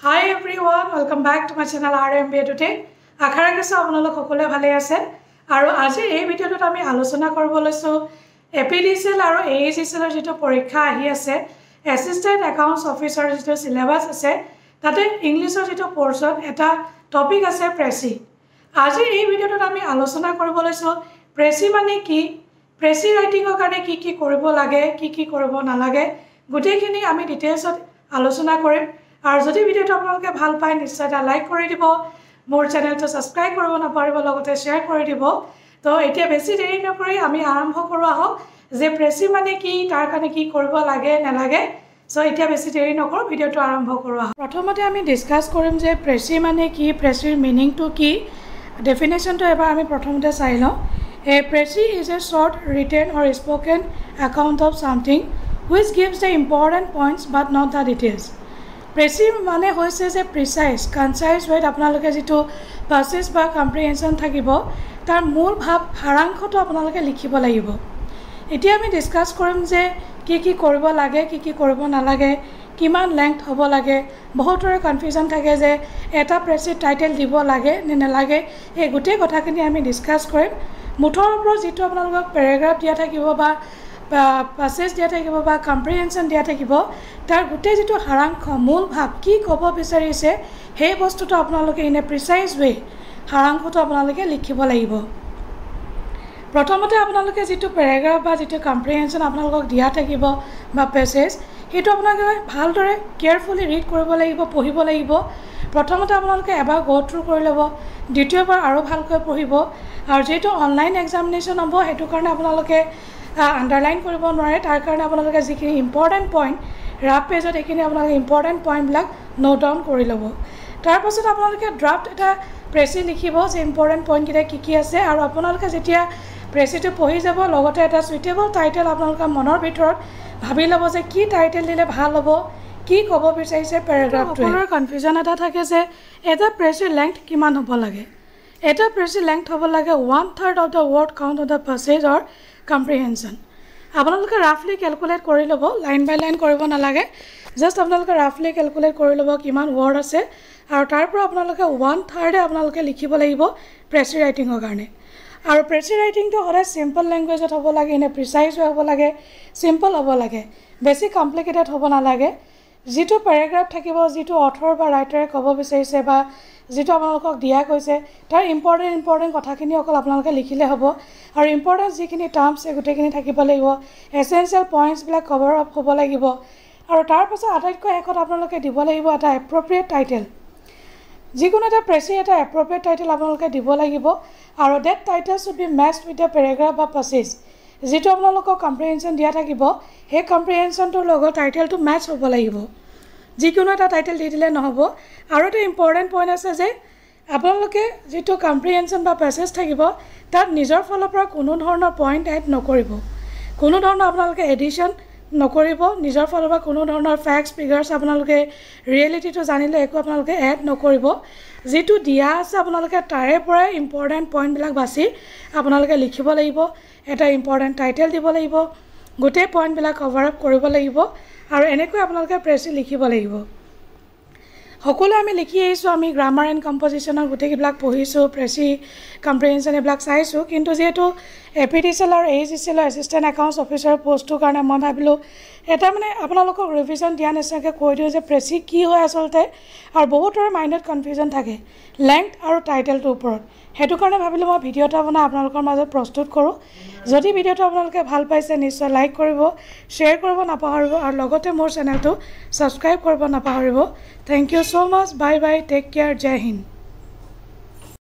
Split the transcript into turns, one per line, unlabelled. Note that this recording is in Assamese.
Hi everyone, welcome back to my channel RMBA today. আশা ৰাখিছো আপোনালোক সকলোৱে ভালে আছে আৰু আজি এই ভিডিঅ'টোত আমি আলোচনা কৰিব লৈছো এপিডিচিএল আৰু এএইচএছএল ৰ যেটো পৰীক্ষা আহি আছে এসিস্ট্যান্ট একাউন্টস অফিচাৰ যেটো সিলেবাস আছে তাতে ইংলিছৰ যেটো পৰ্চন এটা টপিক আছে প্ৰেসি আজি এই ভিডিঅ'টোত আমি আলোচনা কৰিব লৈছো প্ৰেসি মানে কি প্ৰেসি ৰাইটিংৰ কাৰণে কি কৰিব লাগে কি কৰিব নালাগে গুটেইখিনি আমি ডিটেইলছত আলোচনা কৰিম আৰু যদি ভিডিঅ'টো আপোনালোকে ভাল পায় নিশ্চয় এটা লাইক কৰি দিব মোৰ চেনেলটো সাবস্ক্ৰাইব কৰিব নাপাৰিব লগতে শেয়াৰ কৰি দিব তো এতিয়া বেছি দেৰি নকৰি আমি আৰম্ভ কৰো আহক যে প্ৰেসি মানে কি তাৰ কাৰণে কি কৰিব লাগে নালাগে সো এতিয়া বেছি দেৰি নকৰো ভিডিঅ'টো আৰম্ভ কৰো আহক প্ৰথমতে আমি ডিসকাস কৰিম যে প্ৰেসি মানে কি প্ৰেসিৰ মিনিংটো কি ডেফিনেশনটো এবাৰ আমি প্ৰথমতে চাই লওঁ A presi is a short written or spoken account of something which gives the important points but not the details. Presi mane hoise je precise, concise way apnaloke jitu process ba comprehension thakibo tar mool bhab harangkhoto apnaloke likhibo lagibo. Etia ami discuss korim je ki koribo lage ki koribo nalage kiman length hobo lage bahutore confusion thake je eta presi title dibo lage ne nalage ei gute kotha kini ami discuss korim মুঠৰ ওপৰত যেটো আপোনালোকক প্যাৰাগ্ৰাফ দিয়া থাকিব বা প্যাসেজ দিয়া থাকিব বা কম্প্ৰিহেনশন দিয়া থাকিব তাৰ গুটেই যেটো হাৰাংশ মূল ভাব কি ক'ব বিচাৰিছে সেই বস্তুটো আপোনালোকে ইনে প্ৰিসাইজ ৱে হাৰাংশটো আপোনালোকে লিখিব লাগিব প্ৰথমতে আপোনালোকে যেটো প্যাৰাগ্ৰাফ বা যেটো কম্প্ৰিহেনশন আপোনালোকক দিয়া থাকিব বা প্যাসেজ হেতু আপোনালোকে ভালদৰে কেয়াৰফুলি ৰিড কৰিব লাগিব পঢ়িব লাগিব প্ৰথমতে আপোনালোকে এবাৰ গো থ্ৰু কৰি লব দ্বিতীয়বাৰ আৰু ভালকৈ পঢ়িব আৰু যেটো অনলাইন এক্সামিনেশন হ'ব হেতু কাৰণে আপোনালোকে আন্ডাৰলাইন কৰিব নোৱাৰে তাৰ কাৰণে আপোনালোকে যিখিনি ইম্পৰ্টেন্ট পইণ্ট ৰাফ পেজত এখিনি আপোনালোকে ইম্পৰ্টেন্ট পইণ্ট বিলাক নোট ডাউন কৰি লব তাৰ পাছত আপোনালোকে ড্ৰাফট এটা প্ৰেসি লিখিব যে ইম্পৰ্টেন্ট পইণ্ট কিটা কি আছে আৰু আপোনালোকে যেতিয়া প্ৰেসিটো পঢ়ি যাব লগতে এটা সুইটেবল টাইটেল আপোনালোকৰ মনৰ ভিতৰত ভাবি লব যে কি টাইটেল দিলে ভাল হ'ব কি ক'ব বিচাৰিছে প্যাৰাগ্ৰাফটো আপোনাৰ কনফিউজন এটা থাকে যে এটা প্ৰেসিৰ লেংথ কিমান হ'ব লাগে এটা প্ৰেসিৰ লেংথ হ'ব লাগে 1/3 of the word count of the passage or comprehension আপোনালোকে ৰাফলি ক্যালকুলেট কৰি লব লাইন বাই লাইন কৰিব নালাগে জাস্ট আপোনালোকে ৰাফলি ক্যালকুলেট কৰি লব কিমান ওয়াৰ্ড আছে আৰু তাৰ পৰা আপোনালোকে 1/3 আপোনালোকে লিখিব লাগিব প্ৰেসি ৰাইটিংৰ কাৰণে আৰু প্ৰেসি ৰাইটিংটো হৰে সিম্পল ল্যাঙ্গুৱেজত হ'ব লাগে ইনে প্ৰিসাইজ হ'ব লাগে সিম্পল হ'ব লাগে বেছি কমপ্লিকেটেড হ'ব নালাগে যেটো প্যাৰাগ্ৰাফ থাকিব যেটো অথৰ বা ৰাইটাৰে ক'ব বিচাৰিছে বা যেটো আপোনালোকক দিয়া কৈছে তাৰ ইম্পৰ্টেন্ট কথাখিনি অকল আপোনালোকে লিখিলে হ'ব আৰু ইম্পৰ্টেন্ট যিখিনি টাৰ্মছ এগুটেখিনি থাকিব লাগিব এসেনশিয়াল পইণ্টছ বিলাক কভাৰ আপ হ'ব লাগিব আৰু তাৰ পাছত আটাইতকৈ একত আপোনালোকে দিব লাগিব এটা এপ্ৰপ্ৰিয়েট টাইটেল যিকোনো এটা প্ৰেসি এটা এপ্ৰপ্ৰিয়েট টাইটেল আপোনালোকে দিব লাগিব আৰু that title should be matched with the paragraph বা প্যাসেজ যেটো আপোনালোকক কম্প্ৰিহেনশন দিয়া থাকিব সেই কম্প্ৰিহেনশনটোৰ লগত টাইটেলটো মেচ হ'ব লাগিব যিকোনো এটা টাইটেল দি দিলে নহব আৰু এটা ইম্পৰ্টেন্ট পইণ্ট আছে যে আপোনালোকে যেটো কম্প্ৰিহেনশন বা প্যাসেজ থাকিব তাত নিজৰ ফালৰ পৰা কোনো ধৰণৰ পইণ্ট এড নকৰিব কোনো ধৰণৰ আপোনালোকে এডিশন নকৰিব নিজৰ ফালৰ পৰা কোনো ধৰণৰ ফ্যাক্টস ফিগাৰছ আপোনালোকে ৰিয়েলিটিটো জানিলে একো আপোনালোকে এড নকৰিব যেটো দিয়া আছে আপোনালোকে তাৰে পৰা ইম্পৰ্টেন্ট পইণ্ট বিলাক বাছি আপোনালোকে লিখিব লাগিব এটা ইম্পৰ্টেন্ট টাইটেল দিব লাগিব গোটেই পইণ্ট বিলাক কভাৰ আপ কৰিব লাগিব আৰু এনেকৈ আপোনালোকে প্ৰেসি লিখিব লাগিব সকলো আমি লিখি আহিছো আমি গ্ৰামাৰ এণ্ড কম্পজিশনৰ গুটেইবিলাক পঢ়িছো প্ৰেসি কম্প্ৰিহেনশন এবিলাক চাইছো কিন্তু যেটো এপিডিচিএল আৰু এএইচএছএল এসিস্ট্যান্ট একাউন্টস অফিচাৰ পোষ্টৰ কাৰণে মই ভাবিলো এটা মানে আপোনালোকক ৰিভিজন দিয়া নিচিনাকৈ কৈ দিও যে প্ৰেসি কি হয় আসলতে আৰু বহুতৰ মাইণ্ডত কনফিউজন থাকে লেংথ আৰু টাইটেলটোৰ ওপৰত হেতু কাৰণে ভাবিলো মই ভিডিও এটা বনাই আপোনালোকৰ মাজত প্ৰস্তুত কৰো যদি ভিডিওটো আপোনালোকে ভাল পাইছে নিশ্চয় লাইক কৰিব শেয়াৰ কৰিব নাপাহৰিব আৰু লগতে মোৰ চেনেলটো সাবস্ক্ৰাইব কৰিব নাপাহৰিব thank you so much bye bye take care জয় হিন্দ